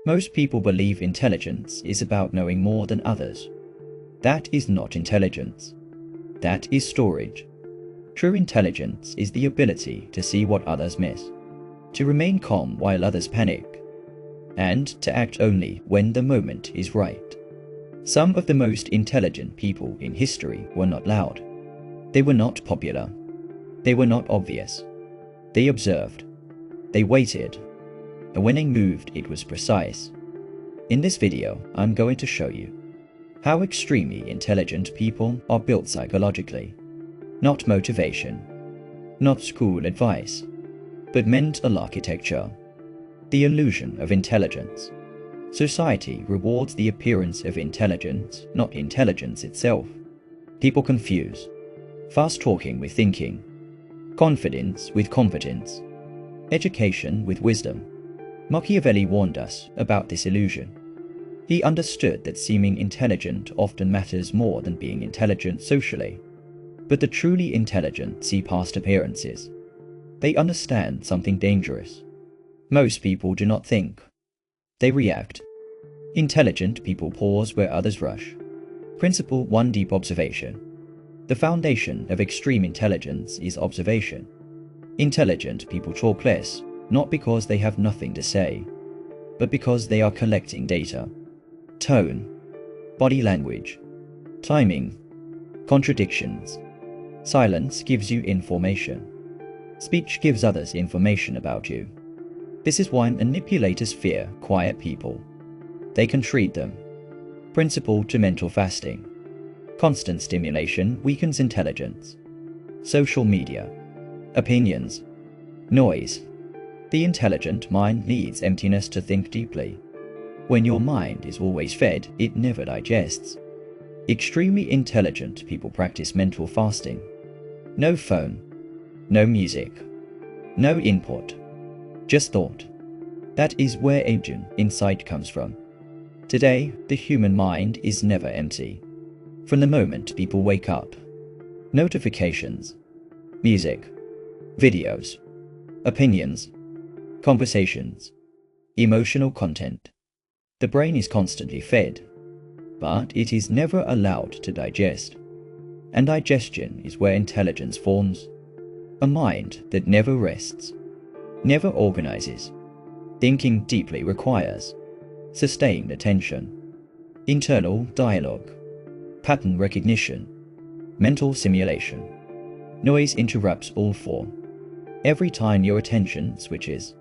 Most people believe intelligence is about knowing more than others. That is not intelligence. That is storage. True intelligence is the ability to see what others miss, to remain calm while others panic, and to act only when the moment is right. Some of the most intelligent people in history were not loud. They were not popular. They were not obvious. They observed. They waited. And when they moved, it was precise. In this video, I'm going to show you how extremely intelligent people are built psychologically. Not motivation, not school advice, but mental architecture. The illusion of intelligence. Society rewards the appearance of intelligence, not intelligence itself. People confuse fast talking with thinking, confidence with competence, education with wisdom. Machiavelli warned us about this illusion. He understood that seeming intelligent often matters more than being intelligent socially. But the truly intelligent see past appearances. They understand something dangerous. Most people do not think. They react. Intelligent people pause where others rush. Principle 1: Deep observation. The foundation of extreme intelligence is observation. Intelligent people talk less, not because they have nothing to say, but because they are collecting data. Tone, body language, timing, contradictions. Silence gives you information. Speech gives others information about you. This is why manipulators fear quiet people. They can treat them. Principle to mental fasting. Constant stimulation weakens intelligence. Social media. Opinions. Noise. The intelligent mind needs emptiness to think deeply. When your mind is always fed, it never digests. Extremely intelligent people practice mental fasting. No phone, no music, no input, just thought. That is where agent insight comes from. Today, the human mind is never empty. From the moment people wake up, notifications, music, videos, opinions, conversations, emotional content. The brain is constantly fed, but it is never allowed to digest. And digestion is where intelligence forms. A mind that never rests, never organizes. Thinking deeply requires sustained attention, internal dialogue, pattern recognition, mental simulation. Noise interrupts all four. Every time your attention switches,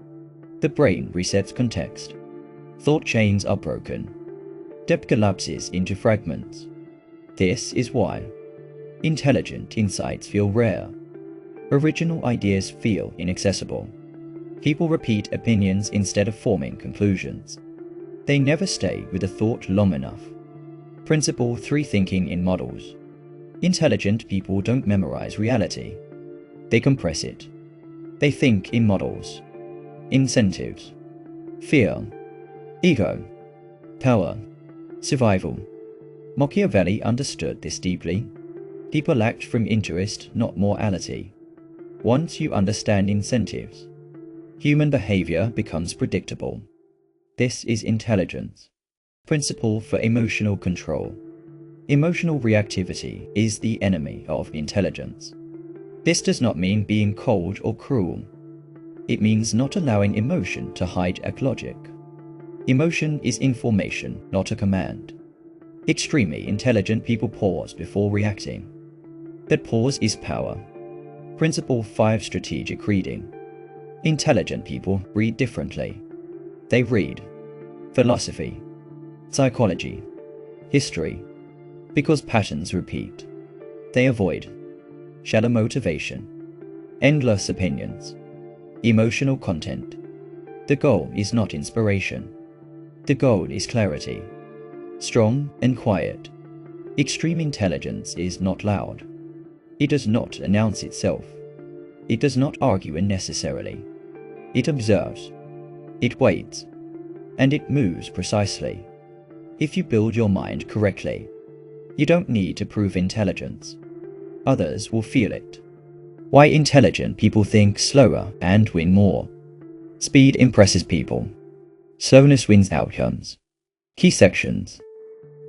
the brain resets context. Thought chains are broken. Depth collapses into fragments. This is why intelligent insights feel rare. Original ideas feel inaccessible. People repeat opinions instead of forming conclusions. They never stay with a thought long enough. Principle 3: Thinking in models. Intelligent people don't memorize reality. They compress it. They think in models. Incentives. Fear. Ego. Power. Survival. Machiavelli understood this deeply. People act from interest, not morality. Once you understand incentives, human behavior becomes predictable. This is intelligence. Principle for emotional control. Emotional reactivity is the enemy of intelligence. This does not mean being cold or cruel. It means not allowing emotion to hijack logic. Emotion is information, not a command. Extremely intelligent people pause before reacting. That pause is power. Principle 5: Strategic reading. Intelligent people read differently. They read philosophy, psychology, history, because patterns repeat. They avoid shallow motivation, endless opinions, emotional content. The goal is not inspiration. The goal is clarity. Strong and quiet. Extreme intelligence is not loud. It does not announce itself. It does not argue unnecessarily. It observes. It waits. And it moves precisely. If you build your mind correctly, you don't need to prove intelligence. Others will feel it. Why intelligent people think slower and win more. Speed impresses people. Slowness wins outcomes. Key sections.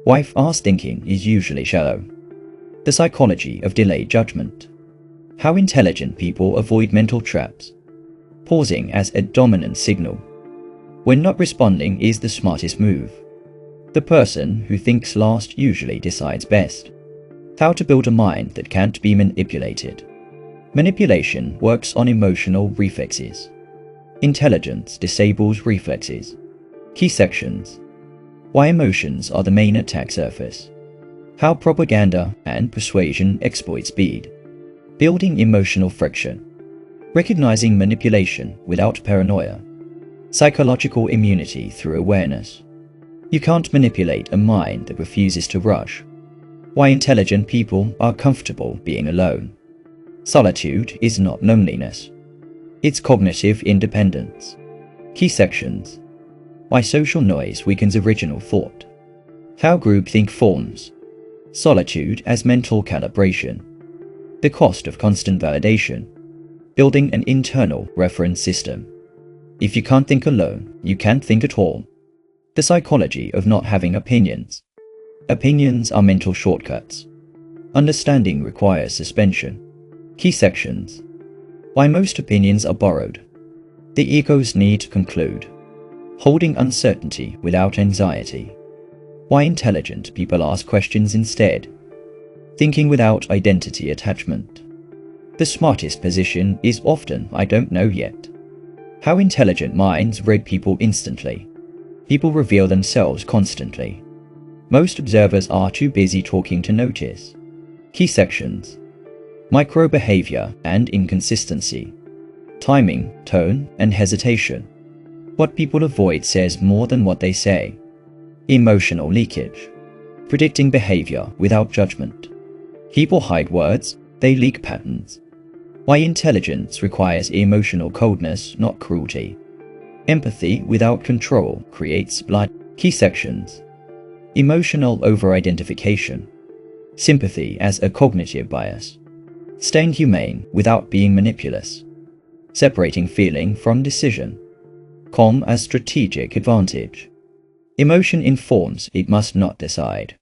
Why fast thinking is usually shallow. The psychology of delayed judgment. How intelligent people avoid mental traps. Pausing as a dominant signal. When not responding is the smartest move. The person who thinks last usually decides best. How to build a mind that can't be manipulated. Manipulation works on emotional reflexes. Intelligence disables reflexes. Key sections. Why emotions are the main attack surface. How propaganda and persuasion exploit speed. Building emotional friction. Recognizing manipulation without paranoia. Psychological immunity through awareness. You can't manipulate a mind that refuses to rush. Why intelligent people are comfortable being alone. Solitude is not loneliness. It's cognitive independence. Key sections. Why social noise weakens original thought. How groupthink forms. Solitude as mental calibration. The cost of constant validation. Building an internal reference system. If you can't think alone, you can't think at all. The psychology of not having opinions. Opinions are mental shortcuts. Understanding requires suspension. Key sections. Why most opinions are borrowed. The ego's need to conclude. Holding uncertainty without anxiety. Why intelligent people ask questions instead. Thinking without identity attachment. The smartest position is often "I don't know yet." How intelligent minds read people instantly. People reveal themselves constantly. Most observers are too busy talking to notice. Key sections. Micro-behavior and inconsistency. Timing, tone, and hesitation. What people avoid says more than what they say. Emotional leakage. Predicting behavior without judgment. People hide words, they leak patterns. Why intelligence requires emotional coldness, not cruelty. Empathy without control creates blind. Key sections. Emotional over-identification. Sympathy as a cognitive bias. Staying humane without being manipulous. Separating feeling from decision. Calm as strategic advantage. Emotion informs, it must not decide.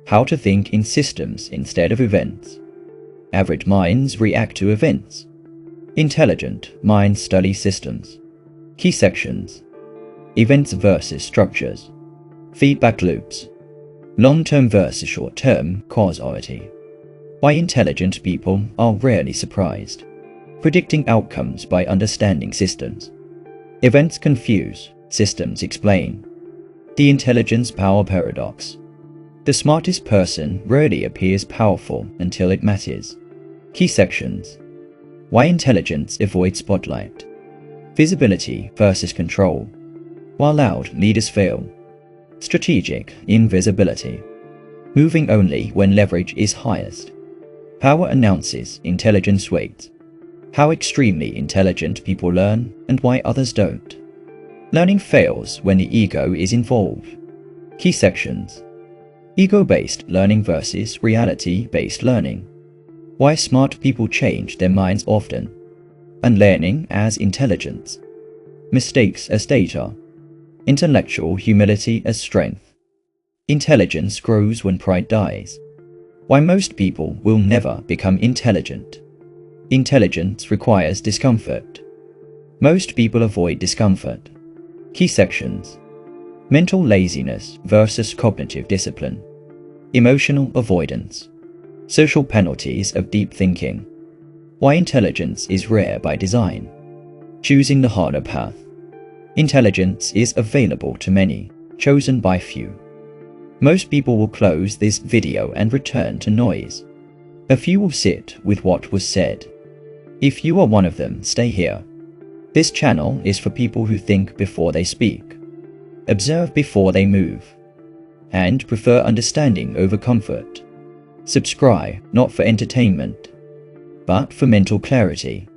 How to think in systems instead of events. Average minds react to events. Intelligent minds study systems. Key sections. Events versus structures. Feedback loops. Long-term versus short-term causality. Why intelligent people are rarely surprised. Predicting outcomes by understanding systems. Events confuse, systems explain. The intelligence power paradox. The smartest person rarely appears powerful until it matters. Key sections. Why intelligence avoids spotlight. Visibility versus control. While loud leaders fail. Strategic invisibility. Moving only when leverage is highest. Power announces intelligence waits. How extremely intelligent people learn and why others don't. Learning fails when the ego is involved. Key sections. Ego-based learning versus reality-based learning. Why smart people change their minds often. Unlearning as intelligence. Mistakes as data. Intellectual humility as strength. Intelligence grows when pride dies. Why most people will never become intelligent. Intelligence requires discomfort. Most people avoid discomfort. Key sections. Mental laziness versus cognitive discipline. Emotional avoidance. Social penalties of deep thinking. Why intelligence is rare by design. Choosing the harder path. Intelligence is available to many, chosen by few. Most people will close this video and return to noise. A few will sit with what was said. If you are one of them, stay here. This channel is for people who think before they speak, observe before they move, and prefer understanding over comfort. Subscribe not for entertainment, but for mental clarity.